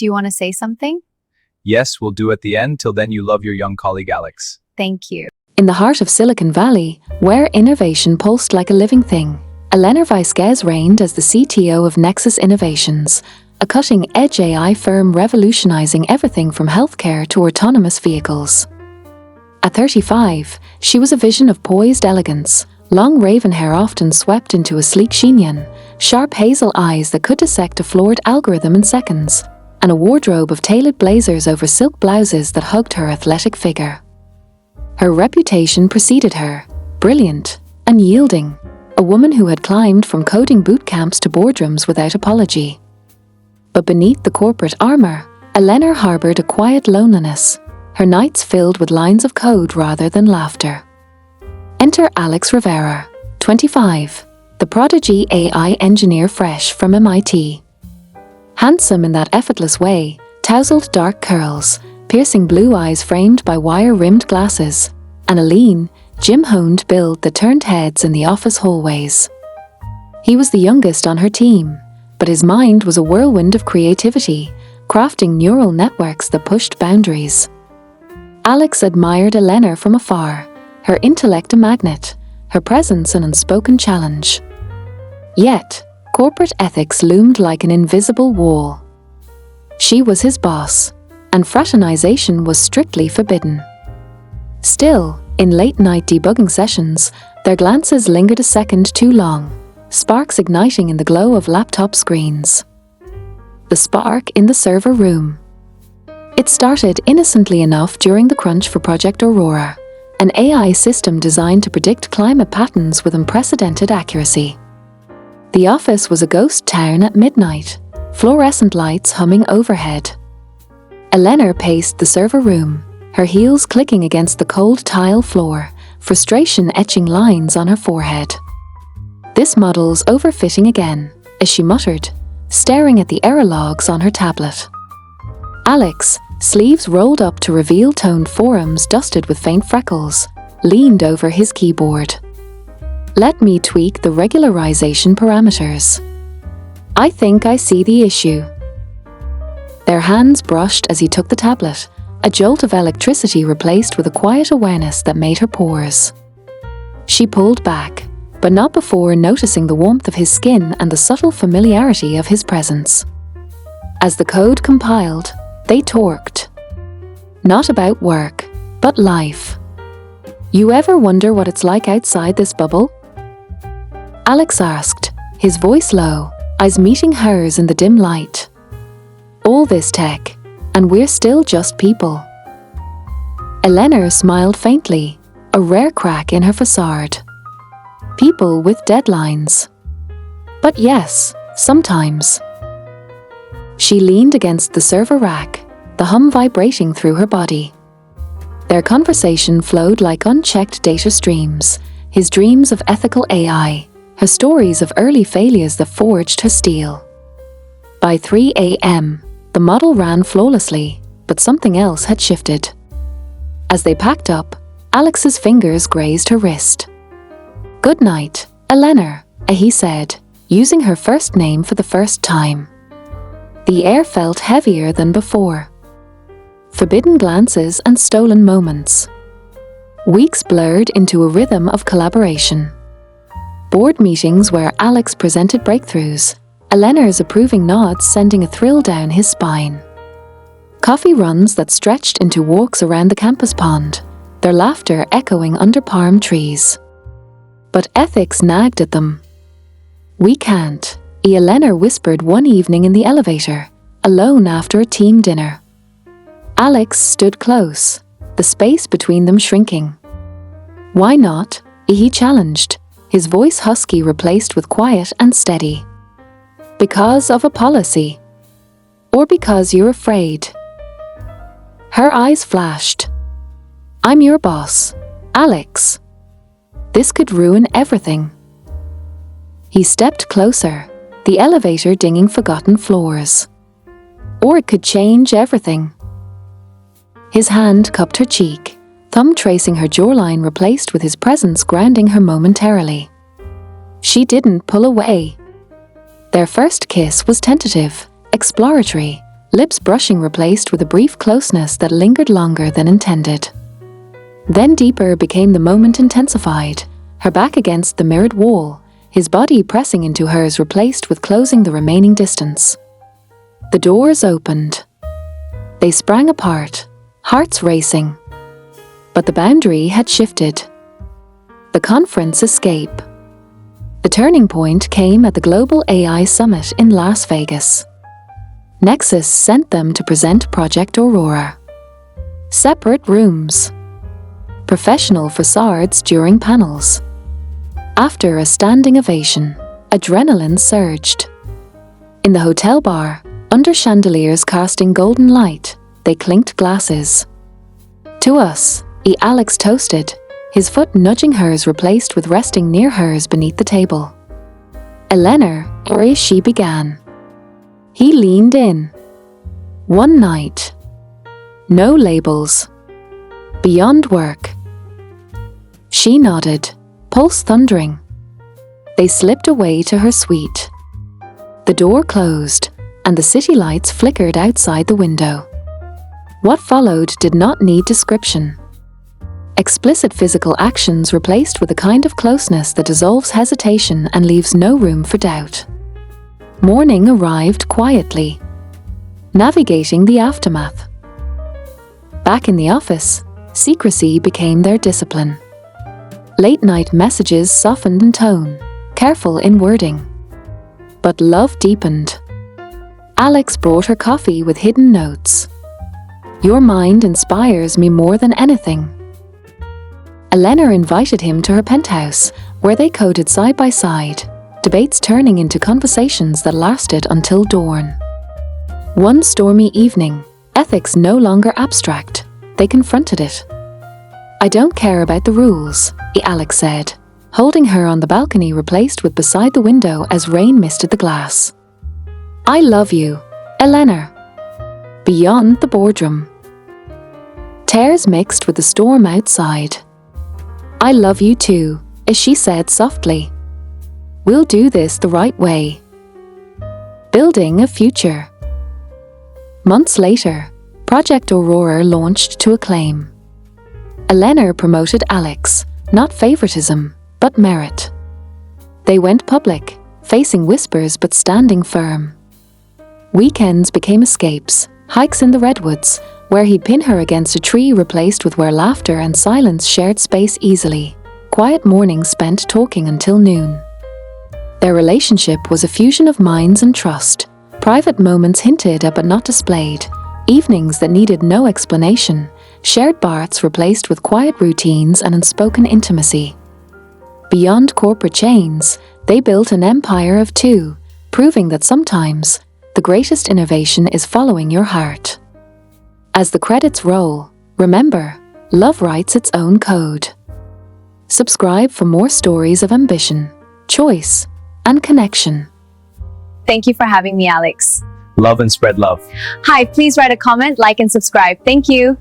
Do you want to say something? Yes, we'll do at the end. Till then, you love your young colleague Alex. Thank you. In the heart of Silicon Valley, where innovation pulsed like a living thing, Elena Vasquez reigned as the CTO of Nexus Innovations, a cutting-edge AI firm revolutionizing everything from healthcare to autonomous vehicles. At 35, she was a vision of poised elegance, long raven hair often swept into a sleek chignon, sharp hazel eyes that could dissect a floored algorithm in seconds, and a wardrobe of tailored blazers over silk blouses that hugged her athletic figure. Her reputation preceded her, brilliant, unyielding, a woman who had climbed from coding boot camps to boardrooms without apology. But beneath the corporate armor, Elena harbored a quiet loneliness, her nights filled with lines of code rather than laughter. Enter Alex Rivera, 25, the prodigy AI engineer fresh from MIT. Handsome in that effortless way, tousled dark curls, piercing blue eyes framed by wire-rimmed glasses, and a lean, gym-honed build that turned heads in the office hallways. He was the youngest on her team, but his mind was a whirlwind of creativity, crafting neural networks that pushed boundaries. Alex admired Elena from afar, her intellect a magnet, her presence an unspoken challenge. Yet, corporate ethics loomed like an invisible wall. She was his boss, and fraternization was strictly forbidden. Still, in late-night debugging sessions, their glances lingered a second too long, sparks igniting in the glow of laptop screens. The spark in the server room. It started innocently enough during the crunch for Project Aurora, an AI system designed to predict climate patterns with unprecedented accuracy. The office was a ghost town at midnight, fluorescent lights humming overhead. Elena paced the server room, her heels clicking against the cold tile floor, frustration etching lines on her forehead. This model's overfitting again, as she muttered, staring at the error logs on her tablet. Alex, sleeves rolled up to reveal toned forearms dusted with faint freckles, leaned over his keyboard. Let me tweak the regularization parameters. I think I see the issue. Their hands brushed as he took the tablet, a jolt of electricity replaced with a quiet awareness that made her pause. She pulled back, but not before noticing the warmth of his skin and the subtle familiarity of his presence. As the code compiled, they torqued. Not about work, but life. You ever wonder what it's like outside this bubble? Alex asked, his voice low, eyes meeting hers in the dim light. All this tech, and we're still just people. Elena smiled faintly, a rare crack in her facade. People with deadlines. But yes, sometimes. She leaned against the server rack, the hum vibrating through her body. Their conversation flowed like unchecked data streams, his dreams of ethical AI, her stories of early failures that forged her steel. By 3 a.m., the model ran flawlessly, but something else had shifted. As they packed up, Alex's fingers grazed her wrist. Good night, Elena, he said, using her first name for the first time. The air felt heavier than before. Forbidden glances and stolen moments. Weeks blurred into a rhythm of collaboration. Board meetings where Alex presented breakthroughs, Eleanor's approving nods sending a thrill down his spine. Coffee runs that stretched into walks around the campus pond, their laughter echoing under palm trees. But ethics nagged at them. We can't, Elena whispered one evening in the elevator, alone after a team dinner. Alex stood close, the space between them shrinking. Why not? He challenged, his voice husky replaced with quiet and steady. Because of a policy. Or because you're afraid. Her eyes flashed. I'm your boss, Alex. This could ruin everything. He stepped closer, the elevator dinging forgotten floors. Or it could change everything. His hand cupped her cheek, thumb tracing her jawline replaced with his presence grounding her momentarily. She didn't pull away. Their first kiss was tentative, exploratory, lips brushing replaced with a brief closeness that lingered longer than intended. Then deeper became the moment intensified, her back against the mirrored wall, his body pressing into hers replaced with closing the remaining distance. The doors opened. They sprang apart, hearts racing. But the boundary had shifted. The conference escape. The turning point came at the Global AI Summit in Las Vegas. Nexus sent them to present Project Aurora. Separate rooms. Professional facades during panels. After a standing ovation, adrenaline surged. In the hotel bar, under chandeliers casting golden light, they clinked glasses. To us, Alex toasted, his foot nudging hers replaced with resting near hers beneath the table. Eleanor, ere she began. He leaned in. One night. No labels. Beyond work. She nodded, pulse thundering. They slipped away to her suite. The door closed, and the city lights flickered outside the window. What followed did not need description. Explicit physical actions replaced with a kind of closeness that dissolves hesitation and leaves no room for doubt. Morning arrived quietly, navigating the aftermath. Back in the office, secrecy became their discipline. Late-night messages softened in tone, careful in wording. But love deepened. Alex brought her coffee with hidden notes. Your mind inspires me more than anything. Eleanor invited him to her penthouse, where they coded side by side, debates turning into conversations that lasted until dawn. One stormy evening, ethics no longer abstract, they confronted it. I don't care about the rules, Alex said, holding her on the balcony replaced with beside the window as rain misted the glass. I love you, Eleanor. Beyond the boardroom. Tears mixed with the storm outside. I love you too, as she said softly. We'll do this the right way. Building a future. Months later, Project Aurora launched to acclaim. Eleanor promoted Alex, not favoritism, but merit. They went public, facing whispers but standing firm. Weekends became escapes, hikes in the redwoods, where he'd pin her against a tree replaced with where laughter and silence shared space easily. Quiet mornings spent talking until noon. Their relationship was a fusion of minds and trust, private moments hinted at but not displayed, evenings that needed no explanation, shared baths replaced with quiet routines and unspoken intimacy. Beyond corporate chains, they built an empire of two, proving that sometimes, the greatest innovation is following your heart. As the credits roll, remember, love writes its own code. Subscribe for more stories of ambition, choice, and connection. Thank you for having me, Alex. Love and spread love. Hi, please write a comment, like, and subscribe. Thank you.